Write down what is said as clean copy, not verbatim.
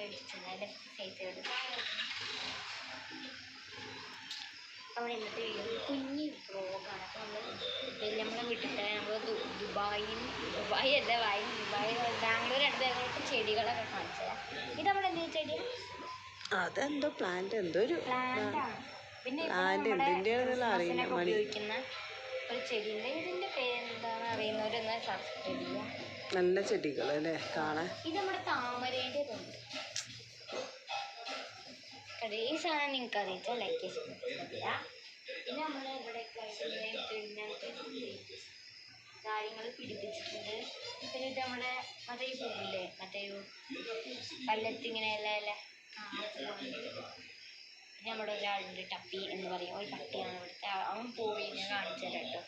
മേടിച്ചിട്ടുണ്ട് അതിൻ്റെ സൈസുകൾ. അവിടെ ഇന്നത്തെ വീഡിയോ കുഞ്ഞ് ബ്ലോഗാണ്. അപ്പോൾ നമ്മളെ വീട്ടിൽ തന്നെ നമ്മൾ ദുബായി അല്ല ദുബായ് ബാംഗ്ലൂർ അടുത്ത് ചെടികളൊക്കെ കാണിച്ചതാണ്. ഇത് നമ്മുടെ എന്തെങ്കിലും ചെടിയാണ്? അതെന്തോ പ്ലാന്റ്, എന്തോ ഒരു പ്ലാന്റാണ്. പിന്നെ ഉപയോഗിക്കുന്ന ഒരു ചെടിയുണ്ട്. ഇതിൻ്റെ പേരെന്താണെന്ന് അറിയുന്നവരൊന്ന് സബ്സ്ക്രൈബ് ചെയ്യുക. നല്ല ചെടികൾ അല്ലേ കാണാൻ. ഇത് നമ്മുടെ താമരേൻ്റെ ഇതുണ്ട്. ഈ സാധനം നിങ്ങൾക്ക് അറിയിച്ചാൽ ലൈക്ക് ചെയ്തിട്ടില്ല. പിന്നെ നമ്മൾ ഇവിടെയൊക്കെ കാര്യങ്ങൾ പിടിപ്പിച്ചിട്ടുണ്ട്. പിന്നെ ഇത് നമ്മുടെ മറ്റേ ഈ പൂവില്ലേ, മറ്റേ പല്ലത്തിങ്ങനെയല്ല അല്ലേ, പിന്നെ നമ്മുടെ ഒരാളുണ്ട് ടപ്പി എന്ന് പറയും, ഒരു പട്ടിയാണ് ഇവിടുത്തെ. അവൻ പോയി ഞാൻ കാണിച്ചു തരാം കേട്ടോ.